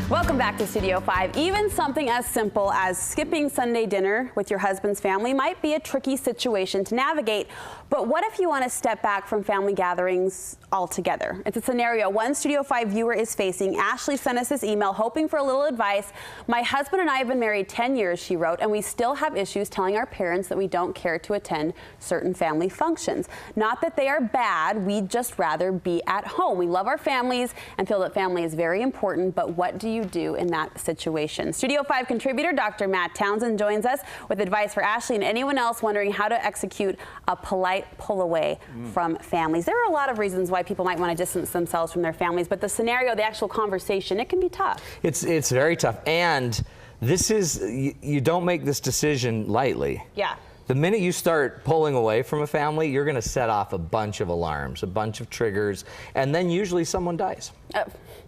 Welcome back to Studio 5. Even something as simple as skipping Sunday dinner with your husband's family might be a tricky situation to navigate. But what if you want to step back from family gatherings altogether? It's a scenario one Studio 5 viewer is facing. Ashley sent us this email hoping for a little advice. My husband and I have been married 10 years, she wrote, and we still have issues telling our parents that we don't care to attend certain family functions. Not that they are bad, we'd just rather be at home. We love our families and feel that family is very important, but what do you do in that situation? Studio 5 contributor Dr. Matt Townsend joins us with advice for Ashley and anyone else wondering how to execute a polite pull away from families. There are a lot of reasons why people might want to distance themselves from their families, but the scenario, the actual conversation, it can be tough. It's very tough, and this is, you don't make this decision lightly. Yeah. The minute you start pulling away from a family, you're going to set off a bunch of alarms, a bunch of triggers, and then usually someone dies.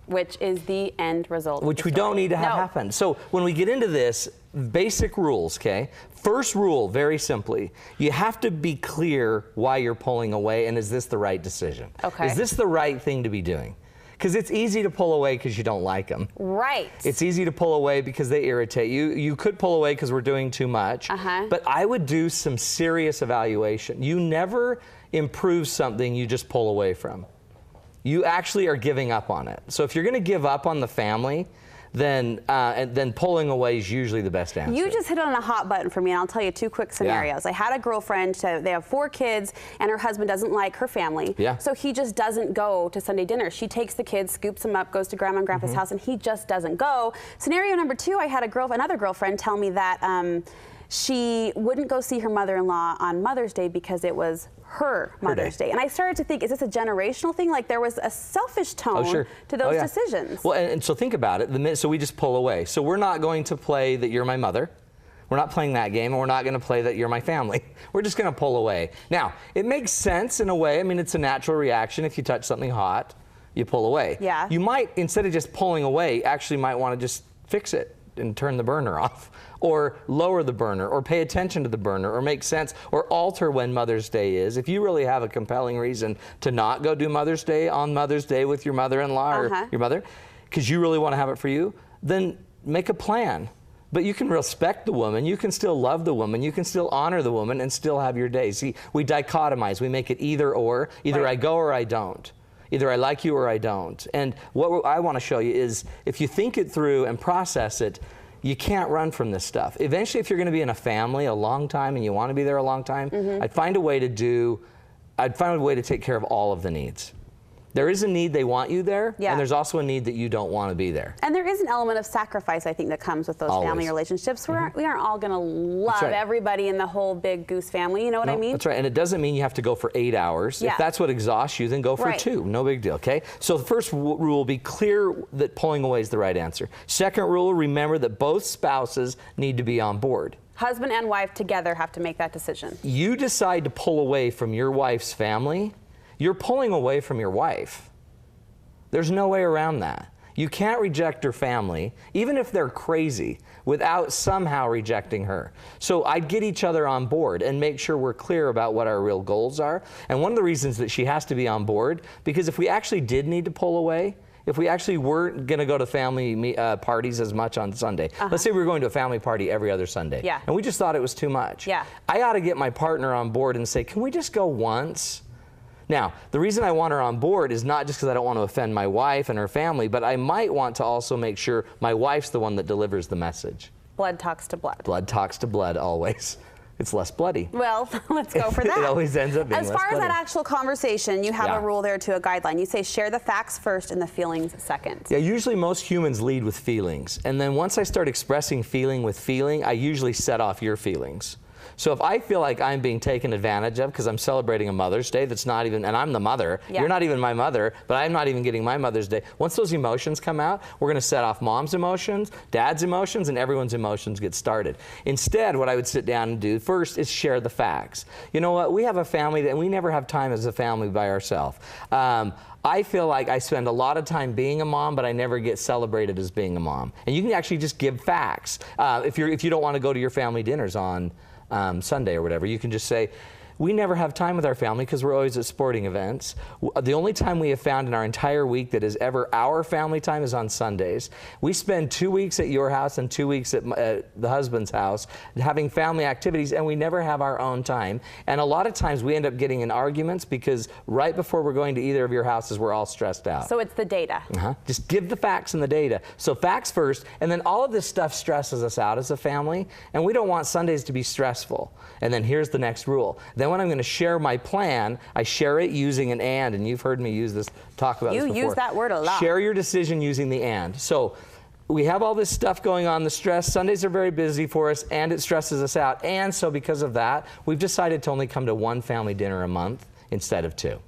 Which is the end result. Which we don't need to have happen. So when we get into this, basic rules, okay? First rule, very simply, you have to be clear why you're pulling away, and is this the right decision? Okay. Is this the right thing to be doing? Because it's easy to pull away because you don't like them. Right. It's easy to pull away because they irritate you. You could pull away because we're doing too much. But I would do some serious evaluation. You never improve something you just pull away from. You actually are giving up on it. So if you're going to give up on the family, then pulling away is usually the best answer. You just hit on a hot button for me, and I'll tell you two quick scenarios. I had a girlfriend, they have 4 kids, and her husband doesn't like her family. So he just doesn't go to Sunday dinner. She takes the kids, scoops them up, goes to grandma and grandpa's house, and he just doesn't go. Scenario number 2, I had another girlfriend tell me that she wouldn't go see her mother-in-law on Mother's Day because it was her Mother's Day. And I started to think, is this a generational thing? Like there was a selfish tone to those decisions. Well, and so think about it. So we just pull away. So we're not going to play that you're my mother. We're not playing that game, and we're not going to play that you're my family. We're just going to pull away. Now, it makes sense in a way. I mean, it's a natural reaction. If you touch something hot, you pull away. You might, instead of just pulling away, actually might want to just fix it and turn the burner off, or lower the burner, or pay attention to the burner, or make sense, or alter when Mother's Day is. If you really have a compelling reason to not go do Mother's Day on Mother's Day with your mother-in-law or your mother, because you really want to have it for you, then make a plan. But you can respect the woman, you can still love the woman, you can still honor the woman and still have your day. See, we dichotomize, we make it either or, either I go or I don't. Either I like you or I don't. And what I want to show you is if you think it through and process it, you can't run from this stuff. Eventually, if you're going to be in a family a long time and you want to be there a long time, I'd find a way to take care of all of the needs. There is a need they want you there, and there's also a need that you don't want to be there. And there is an element of sacrifice, I think, that comes with those family relationships. We aren't all going to love everybody in the whole big goose family, you know what I mean? That's right, and it doesn't mean you have to go for 8 hours. If that's what exhausts you, then go for 2, no big deal, okay? So the first rule, be clear that pulling away is the right answer. Second rule, remember that both spouses need to be on board. Husband and wife together have to make that decision. You decide to pull away from your wife's family, you're pulling away from your wife. There's no way around that. You can't reject her family, even if they're crazy, without somehow rejecting her. So I'd get each other on board and make sure we're clear about what our real goals are. And one of the reasons that she has to be on board, because if we actually did need to pull away, if we actually weren't going to go to family parties as much on Sunday, let's say we were going to a family party every other Sunday, and we just thought it was too much. I ought to get my partner on board and say, can we just go once? Now, the reason I want her on board is not just because I don't want to offend my wife and her family, but I might want to also make sure my wife's the one that delivers the message. Blood talks to blood. Blood talks to blood, always. It's less bloody. Well, let's go for that. It always ends up being less bloody. As far as that actual conversation, you have a rule there to a guideline. You say share the facts first and the feelings second. Yeah, usually most humans lead with feelings. And then once I start expressing feeling with feeling, I usually set off your feelings. So if I feel like I'm being taken advantage of because I'm celebrating a Mother's Day that's not even, and I'm the mother, you're not even my mother, but I'm not even getting my Mother's Day. Once those emotions come out, we're going to set off mom's emotions, dad's emotions, and everyone's emotions get started. Instead, what I would sit down and do first is share the facts. You know what? We have a family, and we never have time as a family by ourselves. I feel like I spend a lot of time being a mom, but I never get celebrated as being a mom. And you can actually just give facts. If you don't want to go to your family dinners on Sunday or whatever, you can just say, we never have time with our family because we're always at sporting events. The only time we have found in our entire week that is ever our family time is on Sundays. We spend 2 weeks at your house and 2 weeks at the husband's house having family activities, and we never have our own time. And a lot of times we end up getting in arguments because right before we're going to either of your houses, we're all stressed out. So it's the data. Just give the facts and the data. So facts first, and then all of this stuff stresses us out as a family, and we don't want Sundays to be stressful. And then here's the next rule. Then when I'm going to share my plan, I share it using an and you've heard me use this, talk about this before. You use that word a lot. Share your decision using the and. So we have all this stuff going on, the stress. Sundays are very busy for us, and it stresses us out. And so because of that, we've decided to only come to one family dinner a month instead of 2.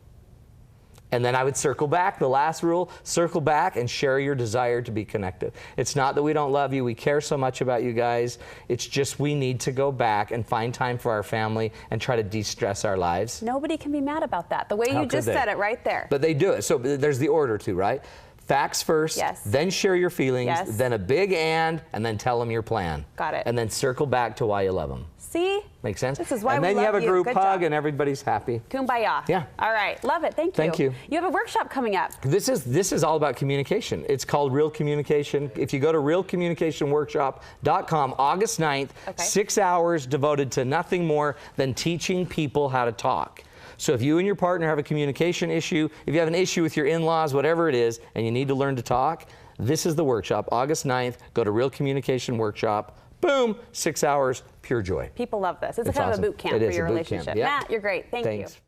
And then I would circle back, the last rule, circle back and share your desire to be connected. It's not that we don't love you, we care so much about you guys. It's just we need to go back and find time for our family and try to de-stress our lives. Nobody can be mad about that. The way How you just could they? said it right there. But they do it. So there's the order too, right? Facts first, Yes. then share your feelings, Yes. then a big and then tell them your plan. Got it. And then circle back to why you love them. See? Make sense? This is why and we then you love have a you. group Good hug job. and everybody's happy. Kumbaya. Yeah. All right. Love it. Thank you. Thank you. You have a workshop coming up. This is all about communication. It's called Real Communication. If you go to realcommunicationworkshop.com, August 9th, Okay. 6 hours devoted to nothing more than teaching people how to talk. So if you and your partner have a communication issue, if you have an issue with your in-laws, whatever it is, and you need to learn to talk, this is the workshop, August 9th. Go to Real Communication Workshop. Boom, 6 hours, pure joy. People love this. It's a It's kind awesome. of a boot camp It for is your a boot camp. relationship. Yeah. Matt, you're great. Thank you. Thanks.